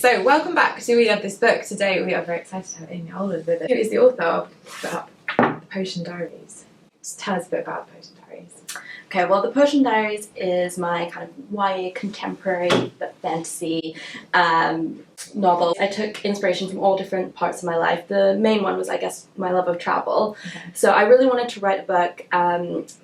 So welcome back to We Love This Book. Today we are very excited to have Amy Alward with us, who is the author of the Potion Diaries. Just tell us a bit about the Potion Diaries. Okay, well, the Potion Diaries is my kind of YA contemporary but fantasy novel. I took inspiration from all different parts of my life. The main one was, I guess, my love of travel. Okay. So I really wanted to write a book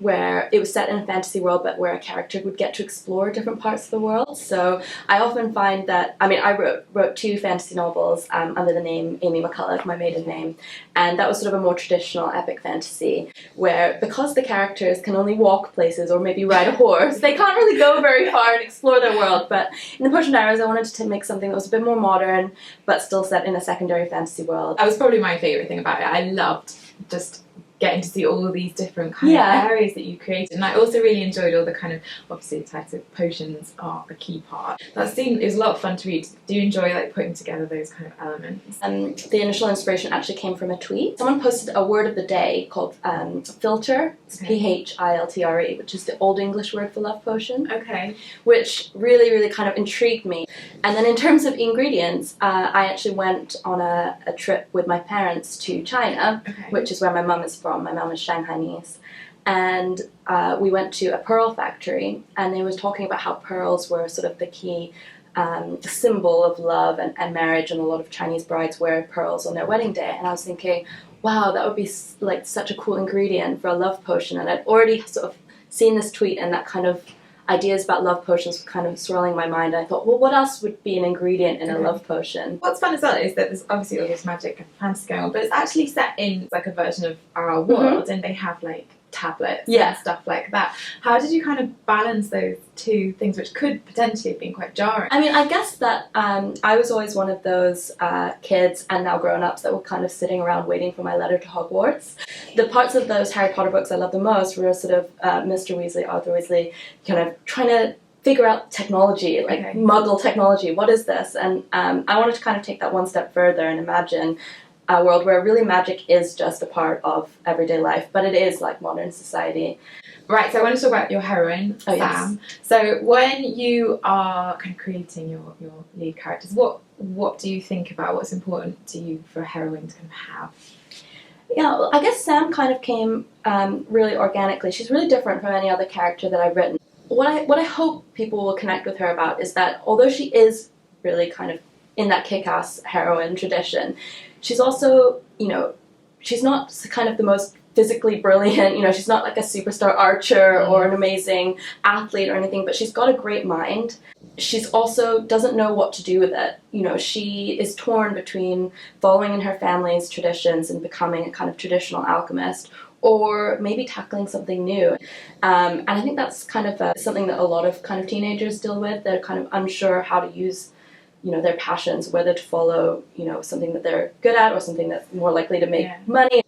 where it was set in a fantasy world, but where a character would get to explore different parts of the world. So I often find that, I wrote two fantasy novels under the name Amy McCulloch, my maiden name, and that was sort of a more traditional epic fantasy where, because the characters can only walk places or maybe ride a horse, they can't really go very far and explore their world. But in the Potion Diaries, I wanted to make something that was a bit more modern, but still set in a secondary fantasy world. That was probably my favourite thing about it. I loved just getting to see all these different kind of areas that you created, and I also really enjoyed all the kind of, obviously the types of potions are a key part. It was a lot of fun to read. Do you enjoy like putting together those kind of elements? The initial inspiration actually came from a tweet. Someone posted a word of the day called filtre, P-H-I-L-T-R-E, which is the Old English word for love potion. Okay. Which really, really kind of intrigued me. And then in terms of ingredients, I actually went on a trip with my parents to China, which is where my mum is from. My mum is Shanghainese, and we went to a pearl factory, and they were talking about how pearls were sort of the key symbol of love and marriage, and a lot of Chinese brides wear pearls on their wedding day. And I was thinking, wow, that would be like such a cool ingredient for a love potion. And I'd already sort of seen this tweet, and that kind of ideas about love potions were kind of swirling my mind. I thought, well, what else would be an ingredient in a love potion? What's fun as well is that there's obviously all this magic and fantasy going on, but it's actually set in like a version of our world, and they have like tablets and stuff like that. How did you kind of balance those two things, which could potentially have been quite jarring? I mean, I guess that I was always one of those kids, and now grown-ups, that were kind of sitting around waiting for my letter to Hogwarts. The parts of those Harry Potter books I love the most were sort of Mr. Weasley, Arthur Weasley, kind of trying to figure out technology, like Muggle technology. What is this? And I wanted to kind of take that one step further and imagine a world where really magic is just a part of everyday life, but it is like modern society. Right, so I want to talk about your heroine, Sam. Yes. So when you are kind of creating your lead characters, what do you think about, what's important to you for a heroine to kind of have? Yeah, well, I guess Sam kind of came really organically. She's really different from any other character that I've written. What I hope people will connect with her about is that although she is really kind of in that kick-ass heroine tradition, she's also, she's not kind of the most physically brilliant, she's not like a superstar archer or an amazing athlete or anything, but she's got a great mind. She's also doesn't know what to do with it. She is torn between following in her family's traditions and becoming a kind of traditional alchemist, or maybe tackling something new. And I think that's kind of something that a lot of kind of teenagers deal with. They're kind of unsure how to use their passions, whether to follow, something that they're good at or something that's more likely to make money.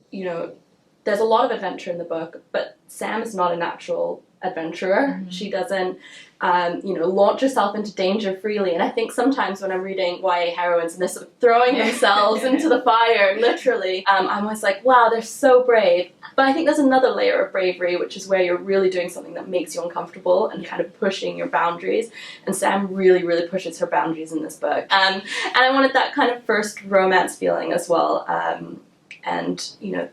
There's a lot of adventure in the book, but Sam is not a natural adventurer. She doesn't, launch herself into danger freely. And I think sometimes when I'm reading YA heroines and they're sort of throwing themselves into the fire, literally, I'm always like, wow, they're so brave. But I think there's another layer of bravery, which is where you're really doing something that makes you uncomfortable and kind of pushing your boundaries. And Sam really, really pushes her boundaries in this book. And I wanted that kind of first romance feeling as well. And,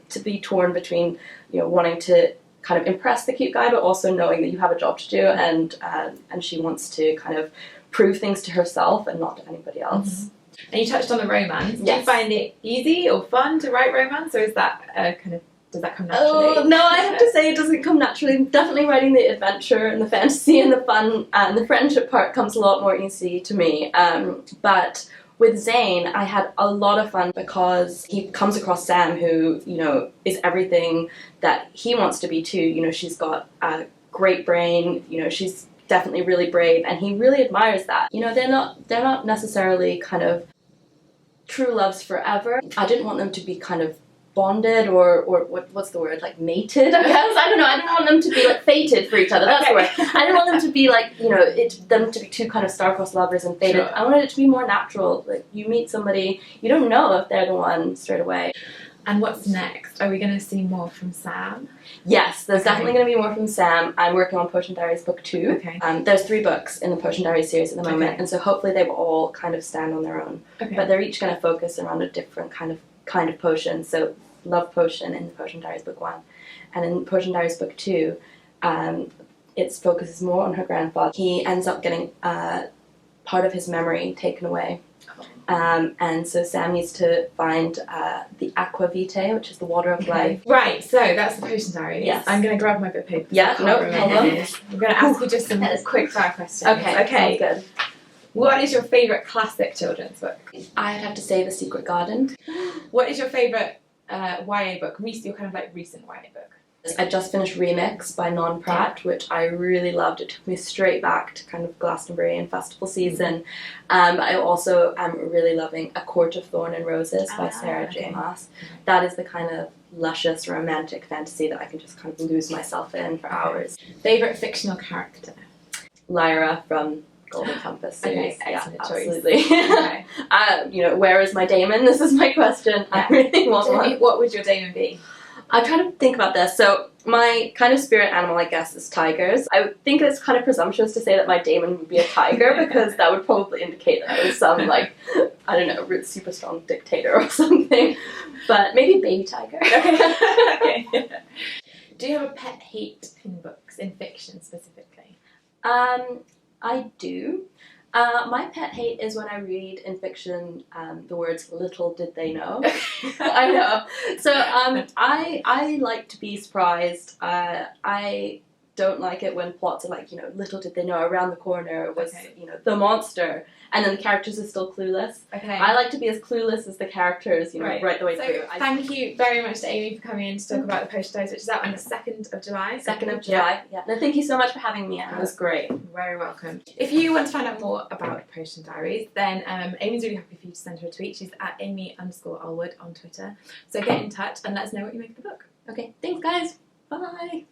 to be torn between, wanting to kind of impress the cute guy, but also knowing that you have a job to do, and she wants to kind of prove things to herself and not to anybody else. And you touched on the romance. Do you find it easy or fun to write romance, or is that does that come naturally? Oh, no, I have to say it doesn't come naturally. Definitely writing the adventure and the fantasy and the fun and the friendship part comes a lot more easy to me. But with Zane, I had a lot of fun because he comes across Sam, who, is everything that he wants to be too. She's got a great brain, she's definitely really brave, and he really admires that. They're not necessarily kind of true loves forever. I didn't want them to be kind of bonded or what's the word, like mated, I guess. I don't know. I didn't want them to be like fated for each other. That's the word. I didn't want them to be like, them to be two kind of star-crossed lovers and fated. Sure. I wanted it to be more natural. Like, you meet somebody, you don't know if they're the one straight away. And what's next? Are we going to see more from Sam? Yes, there's definitely going to be more from Sam. I'm working on Potion Diaries book 2. Okay. There's 3 books in the Potion Diaries series at the moment, and so hopefully they will all kind of stand on their own. Okay. But they're each going to focus around a different kind of potion. So Love Potion in the Potion Diaries book 1, and in Potion Diaries book 2, it focuses more on her grandfather. He ends up getting part of his memory taken away. And so Sam needs to find the Aqua Vitae, which is the water of life. Right, so that's the Potion Diaries. Yes. I'm going to grab my bit of paper. Yeah, no problem. I'm going to ask you just some quick fire questions. Okay, sounds good. What is your favourite classic children's book? I'd have to say The Secret Garden. What is your favourite YA book? Your kind of like recent YA book? I just finished Remix by Non Pratt, which I really loved. It took me straight back to kind of Glastonbury and festival season. I also am really loving A Court of Thorn and Roses by Sarah J. Maas. That is the kind of luscious romantic fantasy that I can just kind of lose myself in for hours. Favourite fictional character? Lyra from Golden Compass series. Okay, excellent choice. Absolutely. Okay. Where is my Damon? This is my question. I really want one. What would your Damon be? I'm trying to think about this. So my kind of spirit animal, I guess, is tigers. I would think it's kind of presumptuous to say that my Damon would be a tiger because that would probably indicate that I was some, like, I don't know, super strong dictator or something. But maybe baby tiger. Okay. Do you have a pet hate in books, in fiction specifically? I do. My pet hate is when I read in fiction the words "little did they know." I know. So I like to be surprised. I don't like it when plots are like, little did they know around the corner was, the monster, and then the characters are still clueless. Okay. I like to be as clueless as the characters, right the way through. Thank you very much to Amy for coming in to talk about the Potion Diaries, which is out on the 2nd of July. 2nd of July, yeah. No, thank you so much for having me, Anne. It was great. You're very welcome. If you want to find out more about Potion Diaries, then Amy's really happy for you to send her a tweet. She's at Amy_Alward on Twitter. So get in touch and let us know what you make of the book. Okay, thanks guys. Bye.